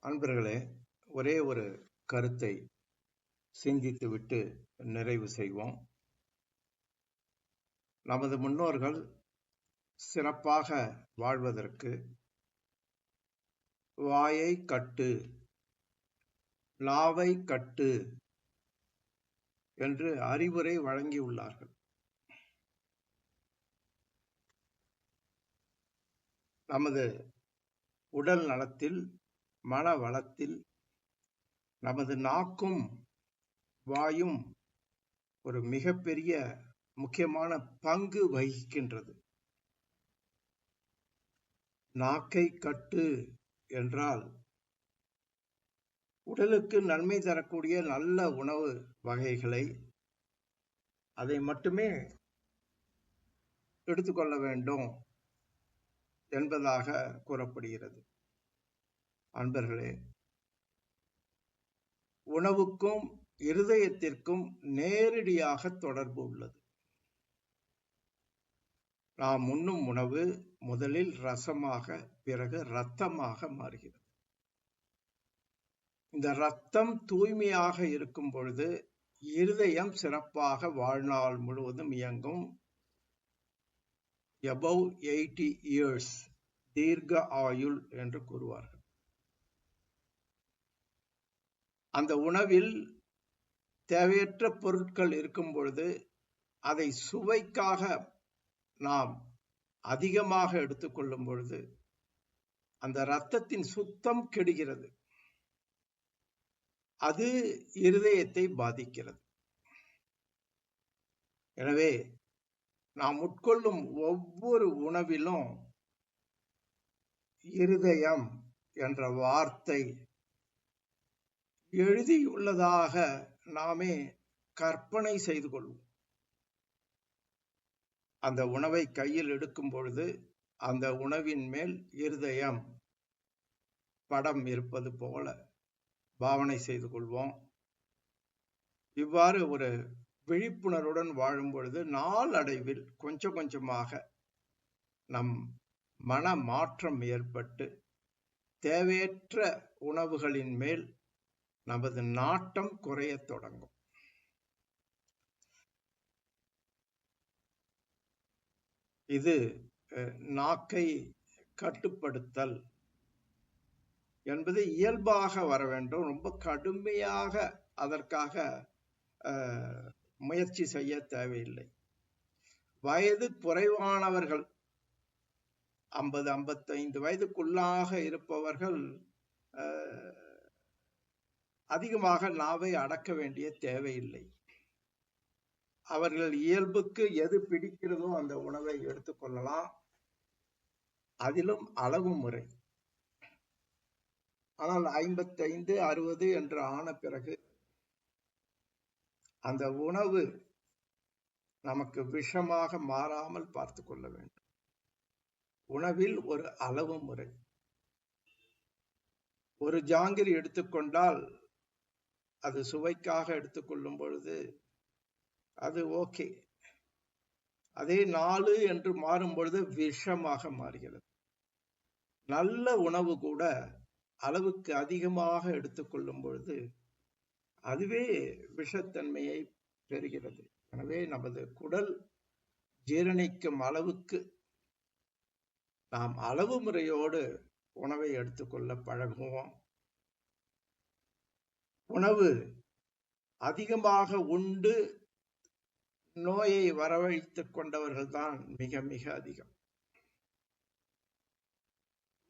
அன்பர்களே, ஒரே ஒரு கருத்தை சிந்தித்துவிட்டு நிறைவு செய்வோம். நமது முன்னோர்கள் சிறப்பாக வாழ்வதற்கு வாயை கட்டு, நாவை கட்டு என்று அறிவுரை வழங்கியுள்ளார்கள். நமது உடல் நலத்தில், மன வளத்தில் நமது நாக்கும் வாயும் ஒரு மிகப்பெரிய முக்கியமான பங்கு வகிக்கின்றது. நாக்கை கட்டு என்றால் உடலுக்கு நன்மை தரக்கூடிய நல்ல உணவு வகைகளை அதை மட்டுமே எடுத்துக்கொள்ள வேண்டும் என்பதாக கூறப்படுகிறது. அன்பர்களே, உணவுக்கும் இருதயத்திற்கும் நேரடியாக தொடர்பு உள்ளது. நாம் உண்ணும் உணவு முதலில் ரசமாக, பிறகு இரத்தமாக மாறுகிறது. இந்த இரத்தம் தூய்மையாக இருக்கும் பொழுது இருதயம் சிறப்பாக வாழ்நாள் முழுவதும் இயங்கும். above 80 years தீர்க்க ஆயுள் என்று கூறுவார்கள். அந்த உணவில் தேவையற்ற பொருட்கள் இருக்கும் பொழுது அதை சுவைக்காக நாம் அதிகமாக எடுத்துக்கொள்ளும் பொழுது அந்த இரத்தத்தின் சுத்தம் கெடுகிறது. அது இருதயத்தை பாதிக்கிறது. எனவே நாம் உட்கொள்ளும் ஒவ்வொரு உணவிலும் இருதயம் என்ற வார்த்தை எழுதியுள்ளதாக நாமே கற்பனை செய்து கொள்வோம். அந்த உணவை கையில் எடுக்கும் பொழுது அந்த உணவின் மேல் இருதயம் படம் இருப்பது போல பாவனை செய்து கொள்வோம். இவ்வாறு ஒரு விழிப்புணர்வுடன் வாழும் பொழுது நாளடைவில் கொஞ்சம் கொஞ்சமாக நம் மன மாற்றம் ஏற்பட்டு தேவையற்ற உணவுகளின் மேல் நமது நாட்டம் குறையத் தொடங்கும். இது நாக்கை கட்டுப்படுத்தல் என்பது இயல்பாக வர வேண்டும். ரொம்ப கடுமையாக அதற்காக முயற்சி செய்ய தேவையில்லை. வயது குறைவானவர்கள் 50-55 வயதுக்குள்ளாக இருப்பவர்கள் அதிகமாக நாவை அடக்க வேண்டிய தேவையில்லை. அவர்கள் இயல்புக்கு எது பிடிக்கிறதோ அந்த உணவை எடுத்துக்கொள்ளலாம். அதிலும் அளவு முறை. ஆனால் 55-60 என்று ஆன பிறகு அந்த உணவு நமக்கு விஷமாக மாறாமல் பார்த்து கொள்ள வேண்டும். உணவில் ஒரு அளவு முறை. ஒரு ஜாங்கிரி எடுத்துக்கொண்டால் அது சுவைக்காக எடுத்துக்கொள்ளும் பொழுது அது ஓகே. அதே 4 என்று மாறும் பொழுது விஷமாக மாறுகிறது. நல்ல உணவு கூட அளவுக்கு அதிகமாக எடுத்துக்கொள்ளும் பொழுது அதுவே விஷத்தன்மையை பெறுகிறது. எனவே நமது குடல் ஜீரணிக்கும் அளவுக்கு நாம் அளவு முறையோடு உணவை எடுத்துக்கொள்ள பழகுவோம். உணவு அதிகமாக உண்டு நோயை வரவழைத்துக் கொண்டவர்கள் தான் மிக மிக அதிகம்.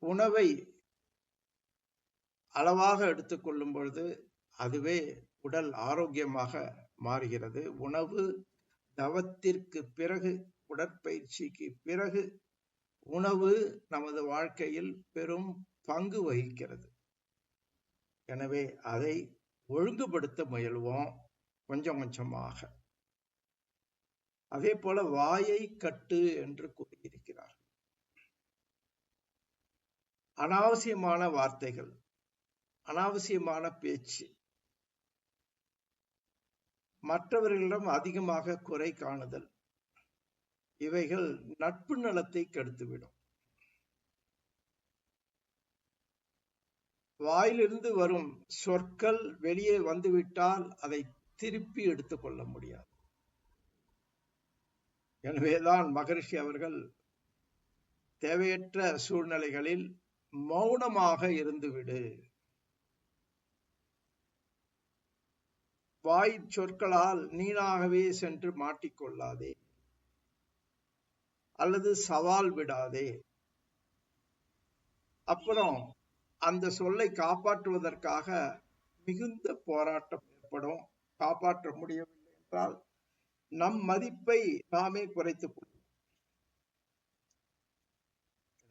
உணவை அளவாக எடுத்துக்கொள்ளும் பொழுது அதுவே உடல் ஆரோக்கியமாக மாறுகிறது. உணவு தவத்திற்கு பிறகு, உடற்பயிற்சிக்கு பிறகு உணவு நமது வாழ்க்கையில் பெரும் பங்கு வகிக்கிறது. எனவே அதை ஒழுங்குபடுத்த முயல்வோம் கொஞ்சம் கொஞ்சமாக. அதே போல வாயை கட்டு என்று கூறியிருக்கிறார். அனாவசியமான வார்த்தைகள், அனாவசியமான பேச்சு, மற்றவர்களிடம் அதிகமாக குறை காணுதல், இவைகள் நட்பு நலத்தை கெடுத்துவிடும். வாயிலிருந்து வரும் சொற்கள் வெளியே வந்துவிட்டால் அதை திருப்பி எடுத்துக்கொள்ள முடியாது. எனவேதான் மகரிஷி அவர்கள் தேவையற்ற சூழ்நிலைகளில் மௌனமாக இருந்துவிடு, வாய் சொற்களால் நீனாகவே சென்று மாட்டிக்கொள்ளாதே அல்லது சவால் விடாதே. அப்புறம் அந்த சொல்லை காப்பாற்றுவதற்காக மிகுந்த போராட்டம் ஏற்படும். காப்பாற்ற முடியவில்லை என்றால் நம் மதிப்பை நாமே குறைத்துக் கொள்வோம்.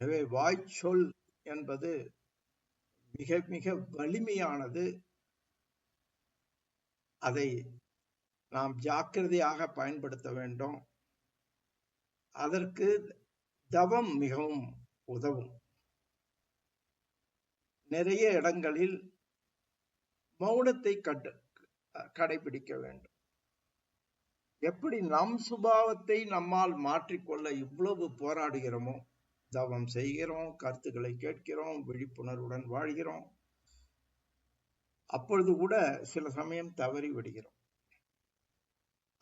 எனவே வாய்ச்சொல் என்பது மிக மிக வலிமையானது. அதை நாம் ஜாக்கிரதையாக பயன்படுத்த வேண்டும். அதற்கு தவம் மிகவும் உதவும். நிறைய இடங்களில் மௌனத்தை கடைபிடிக்க வேண்டும். எப்படி நம் சுபாவத்தை நம்மால் மாற்றிக்கொள்ள இவ்வளவு போராடுகிறோமோ, தவம் செய்கிறோம், கருத்துக்களை கேட்கிறோம், விழிப்புணர்வுடன் வாழ்கிறோம், அப்பொழுது கூட சில சமயம் தவறி விடுகிறோம்.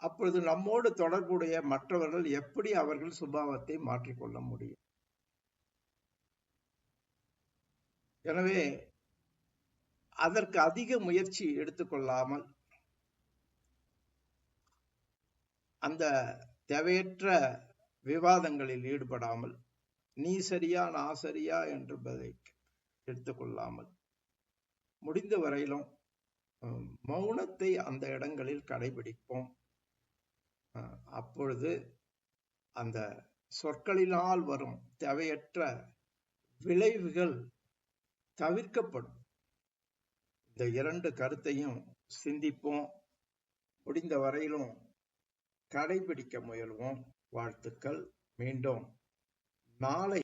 அப்பொழுது நம்மோடு தொடர்புடைய மற்றவர்கள் எப்படி அவர்கள் சுபாவத்தை மாற்றிக்கொள்ள முடியும்? எனவே அதற்கு அதிக முயற்சி எடுத்துக்கொள்ளாமல், அந்த தேவையற்ற விவாதங்களில் ஈடுபடாமல், நீ சரியா நான் சரியா என்பதை எடுத்துக்கொள்ளாமல், முடிந்த வரையிலும் மௌனத்தை அந்த இடங்களில் கடைபிடிப்போம். அப்பொழுது அந்த சொற்களினால் வரும் தேவையற்ற விளைவுகள் தவிர்க்கப்படும். இந்த இரண்டு கருத்தையும் சிந்திப்போம். முடிந்த வரையிலும் கடைபிடிக்க முயல்வோம். வாழ்த்துக்கள். மீண்டும் நாளை